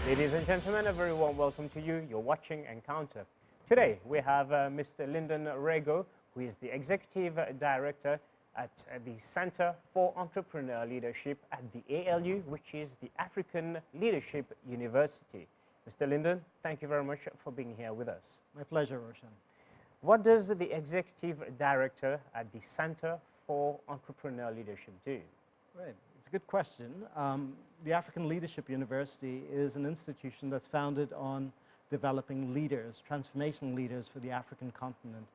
Ladies and gentlemen, a very warm welcome to you. You're watching Encounter. Today, we have Mr. Lyndon Rego, who is the Executive Director at the Center for Entrepreneurial Leadership at the ALU, which is the African Leadership University. Mr. Lyndon, thank you very much for being here with us. My pleasure, Roshan. What does the Executive Director at the Center for Entrepreneurial Leadership do? Right. It's a good question. The African Leadership University is an institution that's founded on developing leaders, transformation leaders for the African continent.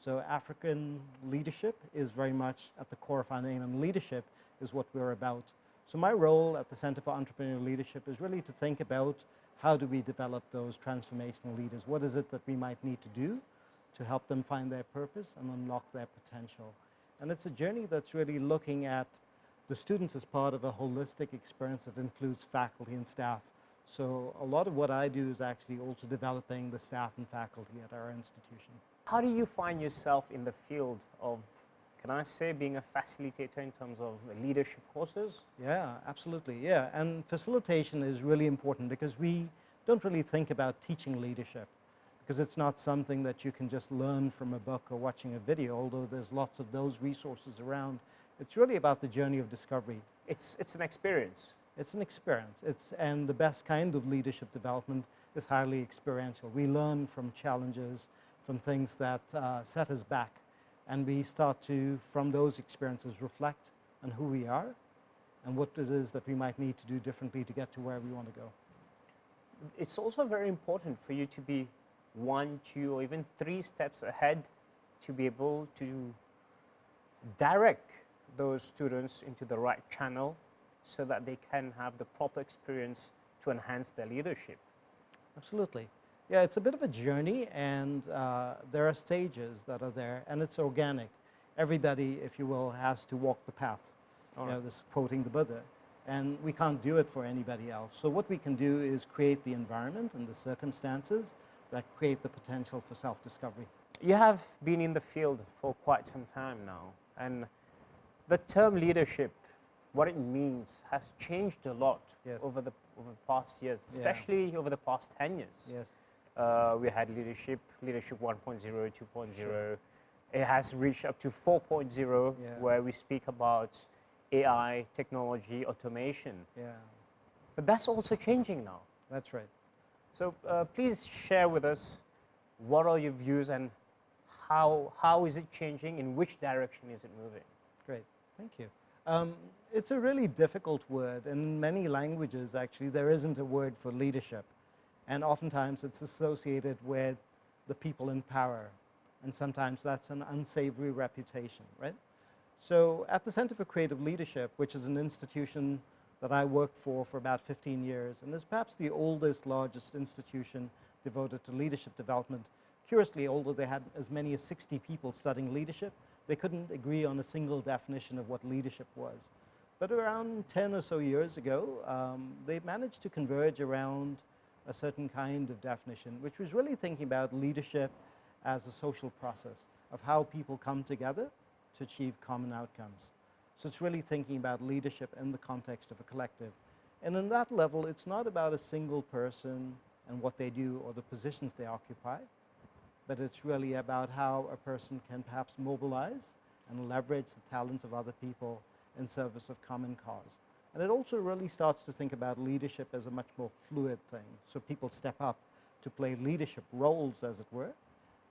So African leadership is very much at the core of our name, and leadership is what we're about. So my role at the Center for Entrepreneurial Leadership is really to think about how do we develop those transformational leaders? What is it that we might need to do to help them find their purpose and unlock their potential? And it's a journey that's really looking at the students as part of a holistic experience that includes faculty and staff. So a lot of what I do is actually also developing the staff and faculty at our institution. How do you find yourself in the field of, can I say, being a facilitator in terms of leadership courses? Yeah, absolutely. Yeah, and facilitation is really important because we don't really think about teaching leadership because it's not something that you can just learn from a book or watching a video, although there's lots of those resources around. It's really about the journey of discovery. It's an experience. It's an experience. And the best kind of leadership development is highly experiential. We learn from challenges, from things that set us back, and we start to, from those experiences, reflect on who we are and what it is that we might need to do differently to get to where we want to go. It's also very important for you to be 1, 2, or even 3 steps ahead to be able to direct those students into the right channel so that they can have the proper experience to enhance their leadership. Absolutely. Yeah, it's a bit of a journey, and there are stages that are there, and it's organic. Everybody, if you will, has to walk the path. You know, this is quoting the Buddha, and we can't do it for anybody else. So what we can do is create the environment and the circumstances that create the potential for self-discovery. You have been in the field for quite some time now, and the term leadership, what it means, has changed a lot over the past years, especially over the past 10 years. Yes. We had leadership 1.0, 2.0. It has reached up to 4.0, where we speak about AI, technology, automation. Yeah. But that's also changing now. That's right. So please share with us what are your views and how is it changing, in which direction is it moving? Great, thank you. It's a really difficult word. In many languages, actually, there isn't a word for leadership. And oftentimes it's associated with the people in power. And sometimes that's an unsavory reputation, right? So at the Center for Creative Leadership, which is an institution that I worked for about 15 years, and is perhaps the oldest, largest institution devoted to leadership development. Curiously, although they had as many as 60 people studying leadership, they couldn't agree on a single definition of what leadership was. But around 10 or so years ago, they managed to converge around a certain kind of definition, which was really thinking about leadership as a social process of how people come together to achieve common outcomes. So it's really thinking about leadership in the context of a collective. And in that level, it's not about a single person and what they do or the positions they occupy, but it's really about how a person can perhaps mobilize and leverage the talents of other people in service of common cause. And it also really starts to think about leadership as a much more fluid thing. So people step up to play leadership roles, as it were,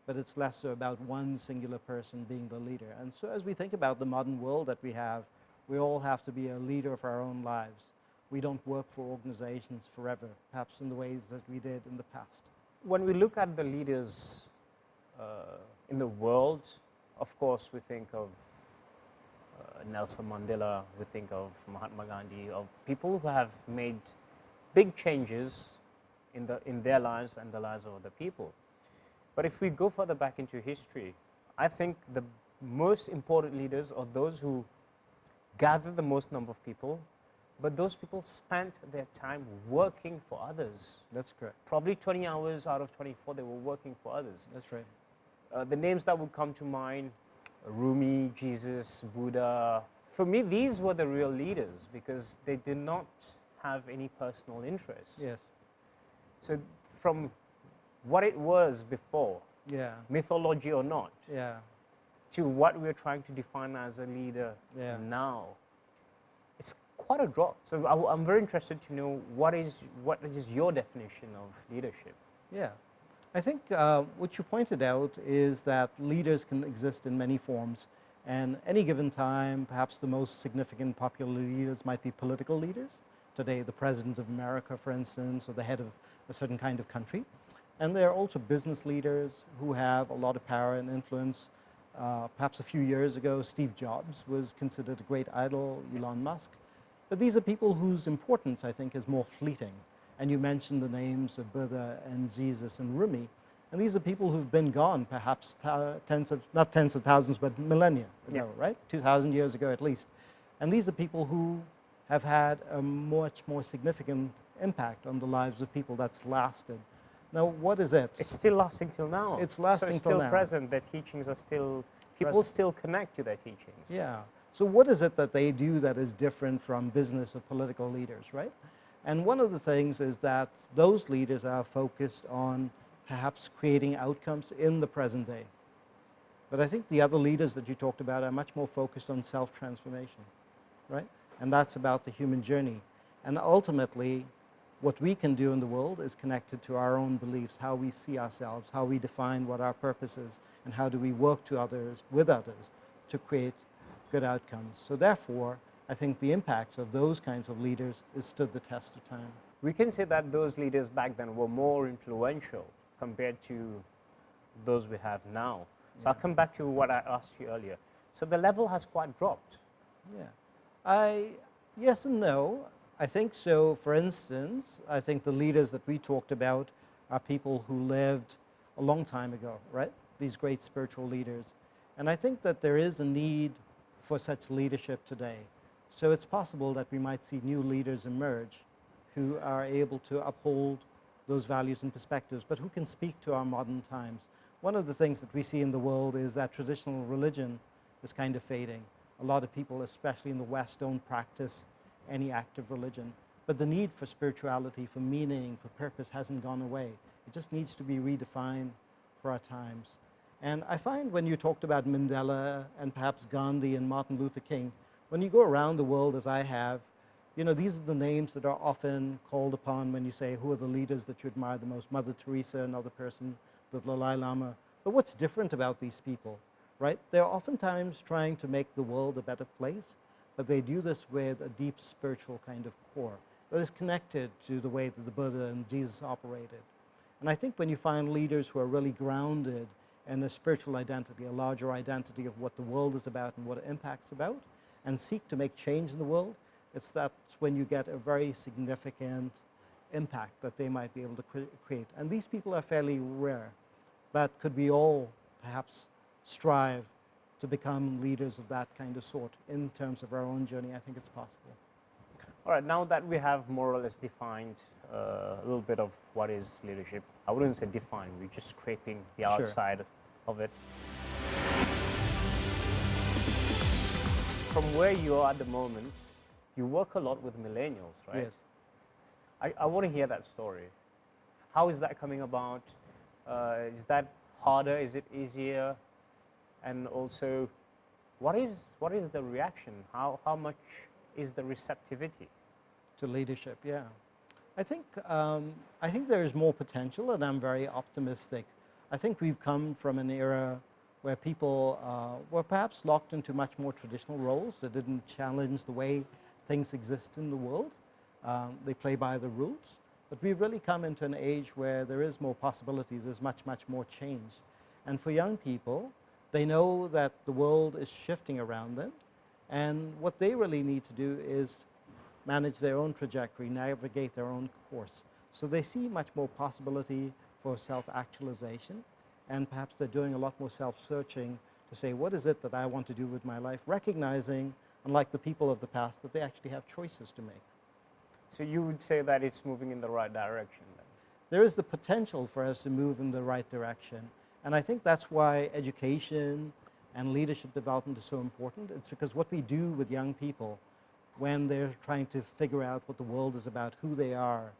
but it's less so about one singular person being the leader. And so as we think about the modern world that we have, we all have to be a leader of our own lives. We don't work for organizations forever, perhaps in the ways that we did in the past. When we look at the leaders in the world, of course, we think of Nelson Mandela, we think of Mahatma Gandhi, of people who have made big changes in their lives and the lives of other people. But if we go further back into history, I think the most important leaders are those who gather the most number of people, but those people spent their time working for others. That's correct. Probably 20 hours out of 24, they were working for others. That's right. The names that would come to mind, Rumi, Jesus, Buddha, for me, these were the real leaders because they did not have any personal interest. Yes. So from what it was before, Yeah. mythology or not, Yeah. to what we're trying to define as a leader Yeah. now, it's quite a drop. So I'm very interested to know what is your definition of leadership? Yeah. I think what you pointed out is that leaders can exist in many forms. And any given time, perhaps the most significant popular leaders might be political leaders. Today, the President of America, for instance, or the head of a certain kind of country. And there are also business leaders who have a lot of power and influence. Perhaps a few years ago, Steve Jobs was considered a great idol, Elon Musk. But these are people whose importance, I think, is more fleeting. And you mentioned the names of Buddha and Jesus and Rumi. And these are people who've been gone perhaps not tens of thousands, but millennia ago, right? 2,000 years ago at least. And these are people who have had a much more significant impact on the lives of people that's lasted. Now, what is it? It's still lasting till now. It's lasting so it's till still now. present. Their teachings are still, people Present. still connect to their teachings. Yeah. So what is it that they do that is different from business or political leaders, right? And one of the things is that those leaders are focused on perhaps creating outcomes in the present day. But I think the other leaders that you talked about are much more focused on self-transformation, right? And that's about the human journey. And ultimately, what we can do in the world is connected to our own beliefs, how we see ourselves, how we define what our purpose is, and how do we work with others to create good outcomes. So therefore, I think the impact of those kinds of leaders has stood the test of time. We can say that those leaders back then were more influential compared to those we have now. So I'll come back to what I asked you earlier. So the level has quite dropped. Yeah. Yes and no. I think so. For instance, I think the leaders that we talked about are people who lived a long time ago, right? These great spiritual leaders. And I think that there is a need for such leadership today. So it's possible that we might see new leaders emerge who are able to uphold those values and perspectives, but who can speak to our modern times. One of the things that we see in the world is that traditional religion is kind of fading. A lot of people, especially in the West, don't practice any active religion. But the need for spirituality, for meaning, for purpose hasn't gone away. It just needs to be redefined for our times. And I find when you talked about Mandela and perhaps Gandhi and Martin Luther King, when you go around the world as I have, you know, these are the names that are often called upon when you say, who are the leaders that you admire the most? Mother Teresa, another person, the Dalai Lama. But what's different about these people, right? They're oftentimes trying to make the world a better place, but they do this with a deep spiritual kind of core that is connected to the way that the Buddha and Jesus operated. And I think when you find leaders who are really grounded in a spiritual identity, a larger identity of what the world is about and what it impacts about, and seek to make change in the world, that's when you get a very significant impact that they might be able to create. And these people are fairly rare, but could we all perhaps strive to become leaders of that kind of sort in terms of our own journey? I think it's possible. All right, now that we have more or less defined a little bit of what is leadership, I wouldn't say define, we're just scraping the outside of it. From where you are at the moment, you work a lot with millennials, right? Yes. I want to hear that story. How is that coming about? Is that harder? Is it easier? And also, what is the reaction? How much is the receptivity to leadership? Yeah, I think there is more potential, and I'm very optimistic. I think we've come from an era where people were perhaps locked into much more traditional roles that didn't challenge the way things exist in the world. They play by the rules. But we've really come into an age where there is more possibility, there's much more change. And for young people, they know that the world is shifting around them, and what they really need to do is manage their own trajectory, navigate their own course. So they see much more possibility for self-actualization, and perhaps they're doing a lot more self-searching to say, what is it that I want to do with my life, recognizing, unlike the people of the past, that they actually have choices to make. So you would say that it's moving in the right direction then? There is the potential for us to move in the right direction. And I think that's why education and leadership development is so important. It's because what we do with young people when they're trying to figure out what the world is about, who they are,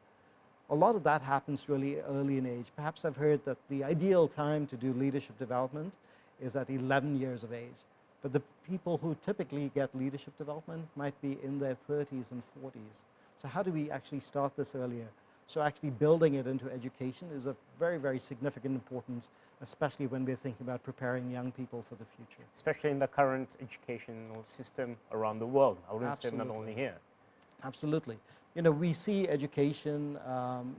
a lot of that happens really early in age. Perhaps I've heard that the ideal time to do leadership development is at 11 years of age. But the people who typically get leadership development might be in their 30s and 40s. So how do we actually start this earlier? So actually building it into education is of very, very significant importance, especially when we're thinking about preparing young people for the future. Especially in the current educational system around the world. I wouldn't say not Absolutely. only here. Absolutely. You know, we see education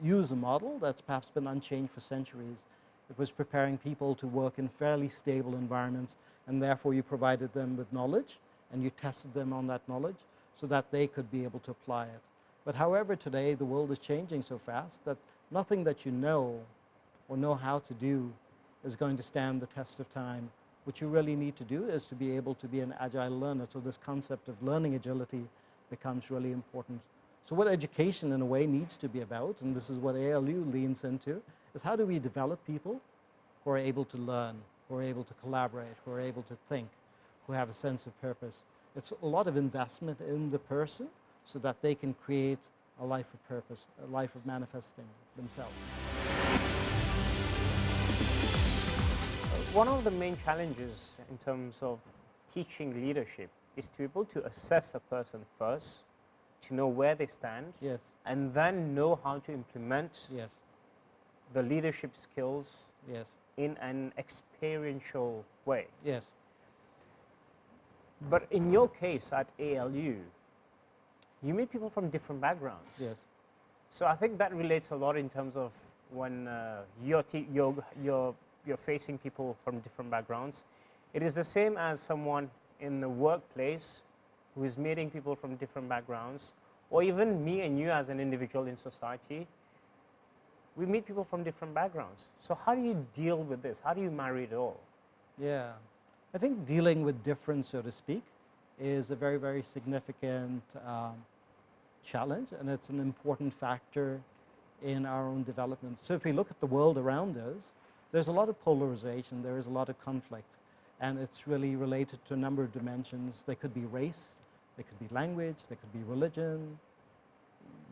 use a model that's perhaps been unchanged for centuries. It was preparing people to work in fairly stable environments, and therefore you provided them with knowledge and you tested them on that knowledge so that they could be able to apply it. But however, today the world is changing so fast that nothing that you know or know how to do is going to stand the test of time. What you really need to do is to be able to be an agile learner. So this concept of learning agility becomes really important. So what education in a way needs to be about, and this is what ALU leans into, is how do we develop people who are able to learn, who are able to collaborate, who are able to think, who have a sense of purpose. It's a lot of investment in the person so that they can create a life of purpose, a life of manifesting themselves. One of the main challenges in terms of teaching leadership is to be able to assess a person first, to know where they stand, Yes, and then know how to implement yes, the leadership skills yes, in an experiential way. yes, But in your case at ALU, you meet people from different backgrounds. yes, So I think that relates a lot in terms of when you're facing people from different backgrounds. It is the same as someone in the workplace who is meeting people from different backgrounds, or even me and you as an individual in society. We meet people from different backgrounds. So how do you deal with this? How do you marry it all? yeah. I think dealing with difference, so to speak, is a very, very significant challenge, and it's an important factor in our own development. So if we look at the world around us, there's a lot of polarization, there is a lot of conflict, and it's really related to a number of dimensions. They could be race, they could be language, they could be religion,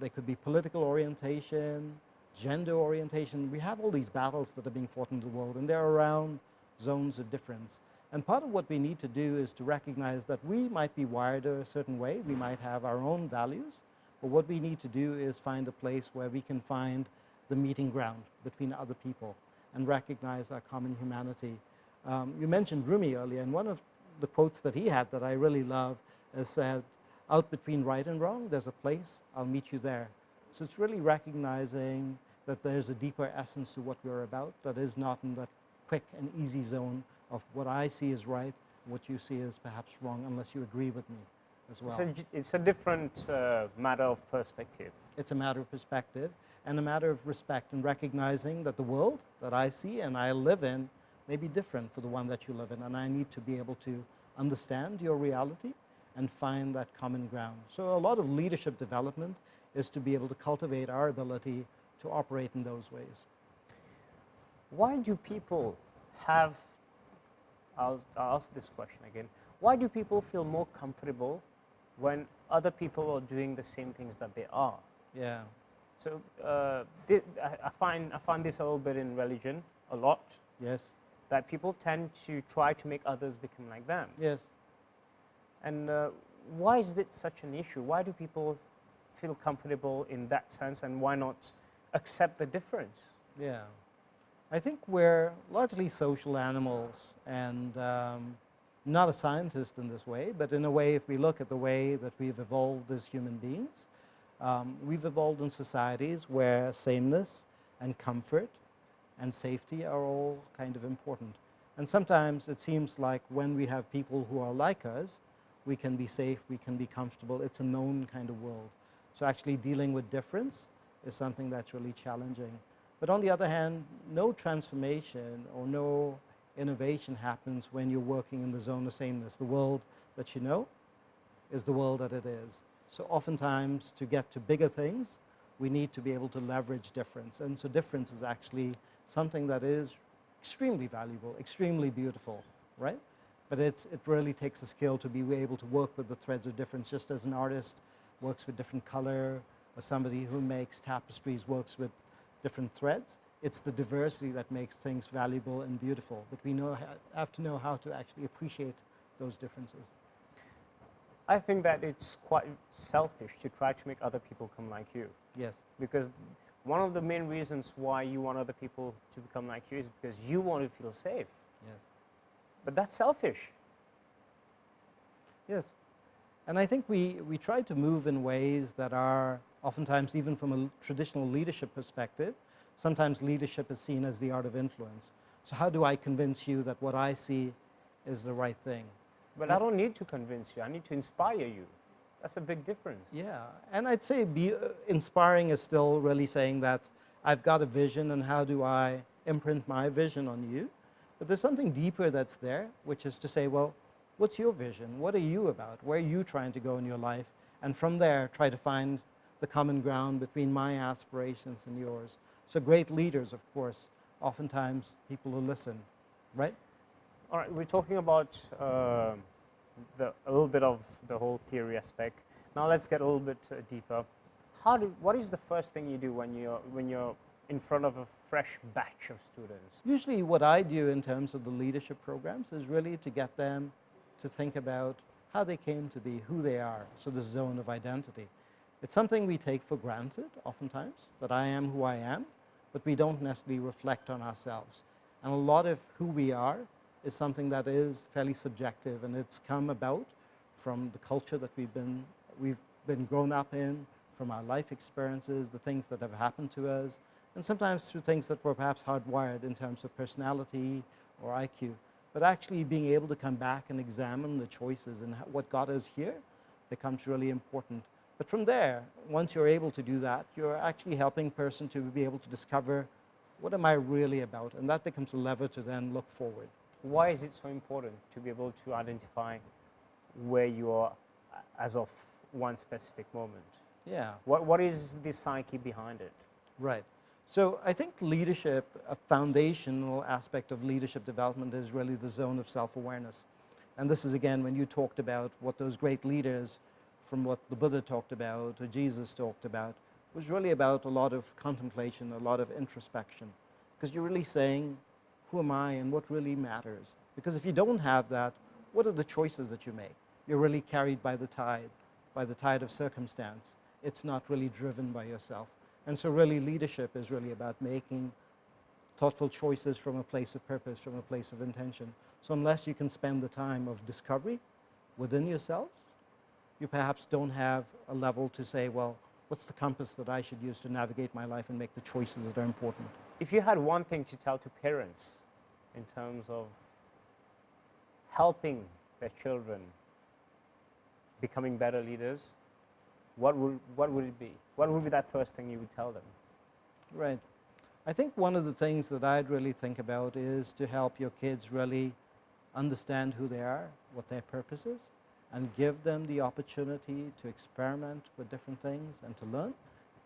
they could be political orientation, gender orientation. We have all these battles that are being fought in the world, and they're around zones of difference. And part of what we need to do is to recognize that we might be wired a certain way, we might have our own values, but what we need to do is find a place where we can find the meeting ground between other people and recognize our common humanity. You mentioned Rumi earlier, and one of the quotes that he had that I really love is said, "Out between right and wrong, there's a place, I'll meet you there." So it's really recognizing that there's a deeper essence to what we're about that is not in that quick and easy zone of what I see is right, what you see is perhaps wrong, unless you agree with me as well. It's a different matter of perspective. It's a matter of perspective and a matter of respect and recognizing that the world that I see and I live in may be different for the one that you live in, and I need to be able to understand your reality and find that common ground. So a lot of leadership development is to be able to cultivate our ability to operate in those ways. Why do people have, I'll ask this question again, why do people feel more comfortable when other people are doing the same things that they are? Yeah. So I find this a little bit in religion, a lot, Yes. that people tend to try to make others become like them. Yes. And why is it such an issue? Why do people feel comfortable in that sense, and why not accept the difference? Yeah. I think we're largely social animals, and not a scientist in this way, but in a way, if we look at the way that we've evolved as human beings, we've evolved in societies where sameness and comfort and safety are all kind of important. And sometimes it seems like when we have people who are like us, we can be safe, we can be comfortable. It's a known kind of world. So actually dealing with difference is something that's really challenging. But on the other hand, no transformation or no innovation happens when you're working in the zone of sameness. The world that you know is the world that it is. So oftentimes, to get to bigger things, we need to be able to leverage difference. And so difference is actually something that is extremely valuable, extremely beautiful, right? But it really takes a skill to be able to work with the threads of difference, just as an artist works with different color, or somebody who makes tapestries, works with different threads. It's the diversity that makes things valuable and beautiful. But we have to know how to actually appreciate those differences. I think that it's quite selfish to try to make other people come like you. Yes. Because one of the main reasons why you want other people to become like you is because you want to feel safe. Yes. But that's selfish. Yes. And I think we try to move in ways that are oftentimes, even from a traditional leadership perspective, sometimes leadership is seen as the art of influence. So how do I convince you that what I see is the right thing? But I don't need to convince you. I need to inspire you. That's a big difference. Yeah, and I'd say inspiring is still really saying that I've got a vision and how do I imprint my vision on you? But there's something deeper that's there, which is to say, well, what's your vision? What are you about? Where are you trying to go in your life? And from there, try to find the common ground between my aspirations and yours. So great leaders, of course, oftentimes people who listen, right? All right, we're talking about a little bit of the whole theory aspect. Now let's get a little bit deeper. What is the first thing you do when you're in front of a fresh batch of students? Usually what I do in terms of the leadership programs is really to get them to think about how they came to be, who they are, so the zone of identity. It's something we take for granted oftentimes, that I am who I am, but we don't necessarily reflect on ourselves. And a lot of who we are is something that is fairly subjective, and it's come about from the culture that we've been grown up in, from our life experiences, the things that have happened to us, and sometimes through things that were perhaps hardwired in terms of personality or IQ. But actually being able to come back and examine the choices and what got us here becomes really important. But from there, once you're able to do that, you're actually helping a person to be able to discover, what am I really about? And that becomes a lever to then look forward. Why is it so important to be able to identify where you are as of one specific moment? Yeah. What is the psyche behind it? Right. So I think leadership, a foundational aspect of leadership development is really the zone of self-awareness. And this is, again, when you talked about what those great leaders, from what the Buddha talked about or Jesus talked about, was really about a lot of contemplation, a lot of introspection. Because you're really saying, who am I and what really matters? Because if you don't have that, what are the choices that you make? You're really carried by the tide of circumstance. It's not really driven by yourself. And so really leadership is really about making thoughtful choices from a place of purpose, from a place of intention. So unless you can spend the time of discovery within yourselves, you perhaps don't have a level to say, well, what's the compass that I should use to navigate my life and make the choices that are important? If you had one thing to tell to parents in terms of helping their children becoming better leaders, what would it be? What would be that first thing you would tell them? Right. I think one of the things that I'd really think about is to help your kids really understand who they are, what their purpose is, and give them the opportunity to experiment with different things and to learn.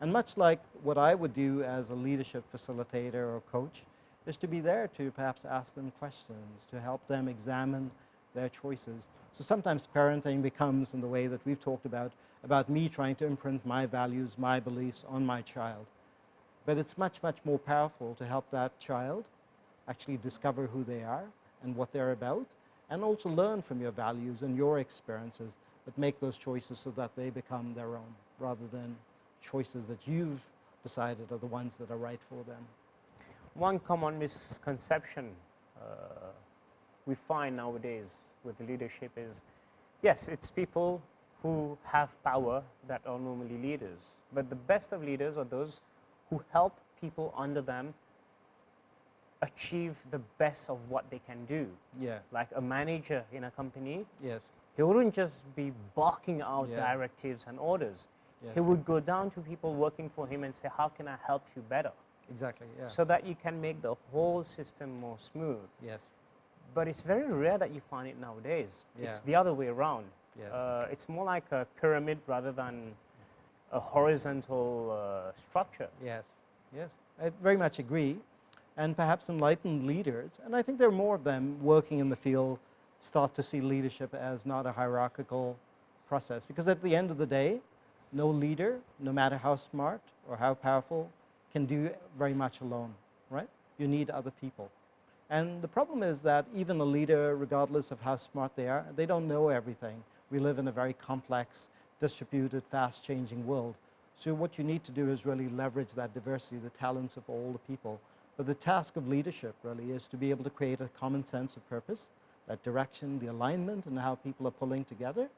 And much like what I would do as a leadership facilitator or coach, is to be there to perhaps ask them questions, to help them examine their choices. So sometimes parenting becomes, in the way that we've talked about me trying to imprint my values, my beliefs on my child. But it's much, much more powerful to help that child actually discover who they are and what they're about, and also learn from your values and your experiences, but make those choices so that they become their own, rather than choices that you've decided are the ones that are right for them. One common misconception we find nowadays with leadership is, yes, it's people who have power that are normally leaders, but the best of leaders are those who help people under them achieve the best of what they can do. Yeah. Like a manager in a company, Yes. he wouldn't just be barking out Yeah. directives and orders. Yes. He would go down to people working for him and say, how can I help you better? Exactly. Yeah. So that you can make the whole system more smooth. Yes. But it's very rare that you find it nowadays. Yeah. It's the other way around. Yes. It's more like a pyramid rather than a horizontal structure. Yes. Yes. I very much agree. And perhaps enlightened leaders, and I think there are more of them working in the field, start to see leadership as not a hierarchical process. Because at the end of the day, no leader, no matter how smart or how powerful, can do very much alone, right? You need other people. And the problem is that even a leader, regardless of how smart they are, they don't know everything. We live in a very complex, distributed, fast-changing world. So what you need to do is really leverage that diversity, the talents of all the people. But the task of leadership really is to be able to create a common sense of purpose, that direction, the alignment, and how people are pulling together,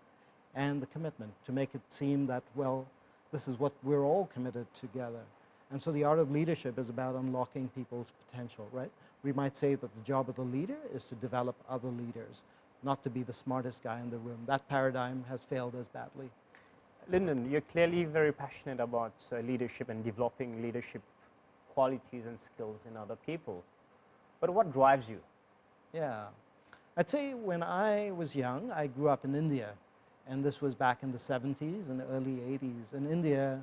and the commitment to make it seem that, well, this is what we're all committed together. And so the art of leadership is about unlocking people's potential, right? We might say that the job of the leader is to develop other leaders, not to be the smartest guy in the room. That paradigm has failed us badly. Lyndon, you're clearly very passionate about leadership and developing leadership qualities and skills in other people. But what drives you? Yeah. I'd say when I was young, I grew up in India. And this was back in the 70s and early 80s. And India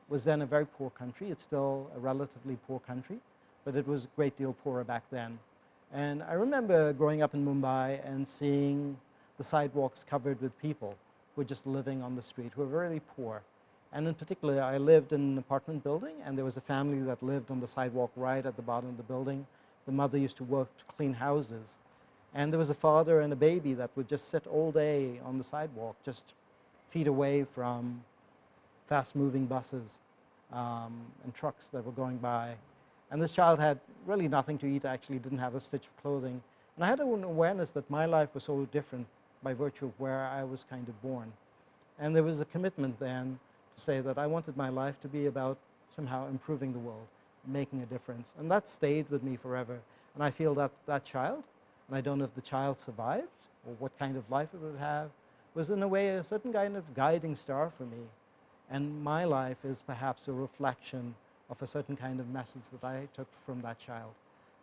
was then a very poor country. It's still a relatively poor country, but it was a great deal poorer back then. And I remember growing up in Mumbai and seeing the sidewalks covered with people who were just living on the street, who were really poor. And in particular, I lived in an apartment building, and there was a family that lived on the sidewalk right at the bottom of the building. The mother used to work to clean houses. And there was a father and a baby that would just sit all day on the sidewalk, just feet away from fast-moving buses and trucks that were going by. And this child had really nothing to eat, actually didn't have a stitch of clothing. And I had an awareness that my life was so different by virtue of where I was kind of born. And there was a commitment then to say that I wanted my life to be about somehow improving the world, making a difference. And that stayed with me forever. And I feel that that child, and I don't know if the child survived or what kind of life it would have, was in a way a certain kind of guiding star for me. And my life is perhaps a reflection of a certain kind of message that I took from that child.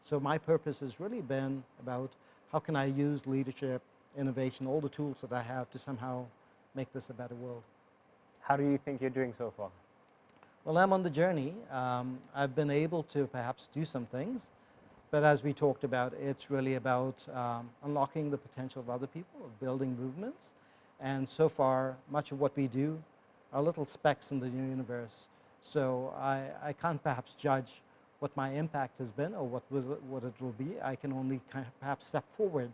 So my purpose has really been about how can I use leadership, innovation, all the tools that I have to somehow make this a better world. How do you think you're doing so far? Well, I'm on the journey. I've been able to perhaps do some things, but as we talked about, it's really about unlocking the potential of other people, of building movements. And so far, much of what we do are little specks in the universe. So I can't perhaps judge what my impact has been or what it will be. I can only perhaps step forward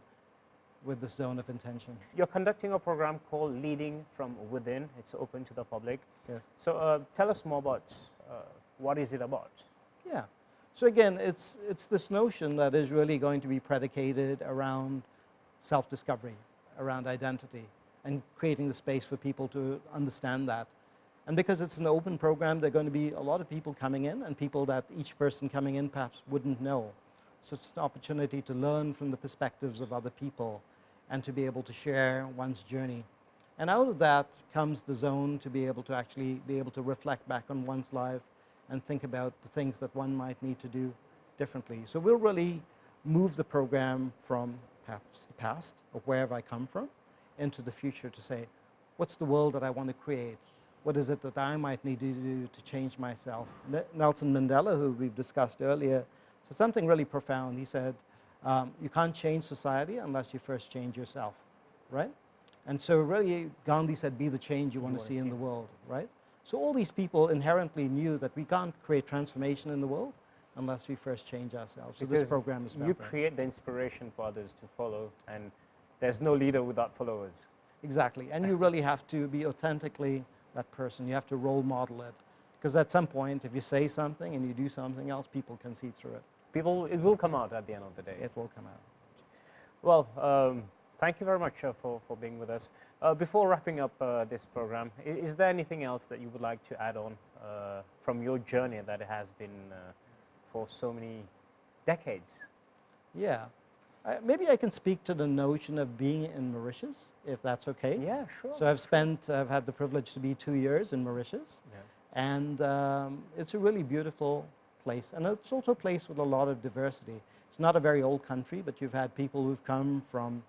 with this zone of intention. You're conducting a program called Leading from Within. It's open to the public. Yes. So tell us more about what is it about? Yeah. So again, it's this notion that is really going to be predicated around self-discovery, around identity, and creating the space for people to understand that. And because it's an open program, there are going to be a lot of people coming in, and people that each person coming in perhaps wouldn't know. So it's an opportunity to learn from the perspectives of other people and to be able to share one's journey. And out of that comes the zone to be able to actually be able to reflect back on one's life and think about the things that one might need to do differently. So we'll really move the program from perhaps the past or wherever I come from into the future to say, what's the world that I want to create? What is it that I might need to do to change myself? Nelson Mandela, who we've discussed earlier, said something really profound. He said, you can't change society unless you first change yourself, right? And so really, Gandhi said, be the change you want to see in the world, right? So all these people inherently knew that we can't create transformation in the world unless we first change ourselves. So Because this program is about you that. create the inspiration for others to follow, and there's no leader without followers. Exactly, and you really have to be authentically that person. You have to role model it. Because at some point, if you say something and you do something else, people can see through it. It will come out at the end of the day. It will come out. Well, thank you very much for being with us. Before wrapping up this program, is there anything else that you would like to add on from your journey that it has been for so many decades? Yeah. Maybe I can speak to the notion of being in Mauritius, if that's okay. Yeah, sure. So I've had the privilege to be 2 years in Mauritius. Yeah. And it's a really beautiful place. And it's also a place with a lot of diversity. It's not a very old country, but you've had people who've come from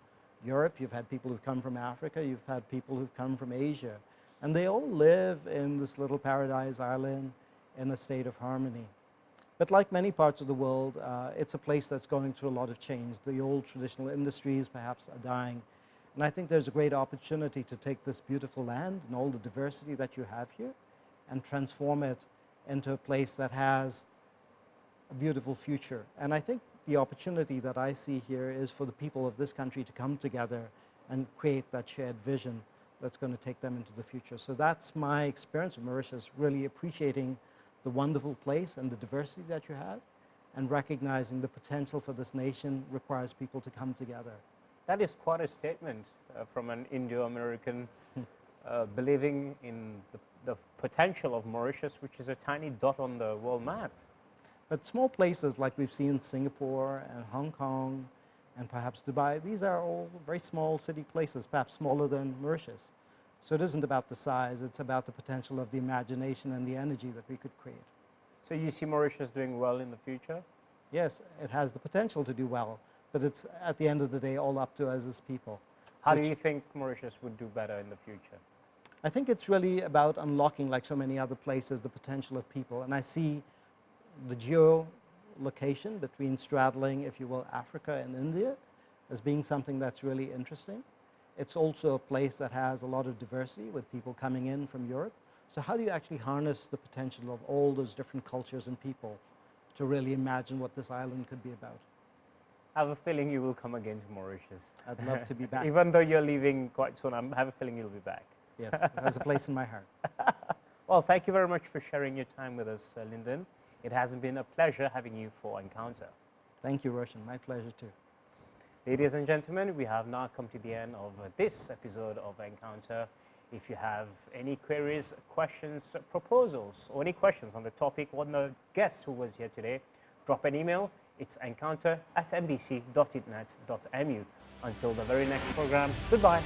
Europe, you've had people who've come from Africa, you've had people who've come from Asia. And they all live in this little paradise island in a state of harmony. But like many parts of the world, it's a place that's going through a lot of change. The old traditional industries perhaps are dying. And I think there's a great opportunity to take this beautiful land and all the diversity that you have here and transform it into a place that has a beautiful future. And I think the opportunity that I see here is for the people of this country to come together and create that shared vision that's going to take them into the future. So that's my experience of Mauritius, really appreciating the wonderful place and the diversity that you have, and recognizing the potential for this nation requires people to come together. That is quite a statement from an Indo-American believing in the potential of Mauritius, which is a tiny dot on the world map. But small places like we've seen Singapore and Hong Kong and perhaps Dubai, these are all very small city places, perhaps smaller than Mauritius. So it isn't about the size, it's about the potential of the imagination and the energy that we could create. So you see Mauritius doing well in the future? Yes, it has the potential to do well, but it's at the end of the day all up to us as people. How do you think Mauritius would do better in the future? I think it's really about unlocking, like so many other places, the potential of people. And I see the geolocation between straddling, if you will, Africa and India as being something that's really interesting. It's also a place that has a lot of diversity with people coming in from Europe. So how do you actually harness the potential of all those different cultures and people to really imagine what this island could be about? I have a feeling you will come again to Mauritius. I'd love to be back. Even though you're leaving quite soon, I have a feeling you'll be back. Yes, it has a place in my heart. Well, thank you very much for sharing your time with us, Lyndon. It has been a pleasure having you for Encounter. Thank you, Roshan. My pleasure too. Ladies and gentlemen, we have now come to the end of this episode of Encounter. If you have any queries, questions, proposals, or any questions on the topic or on the guest who was here today, drop an email. It's encounter@mbc.itnet.mu. Until the very next program, goodbye.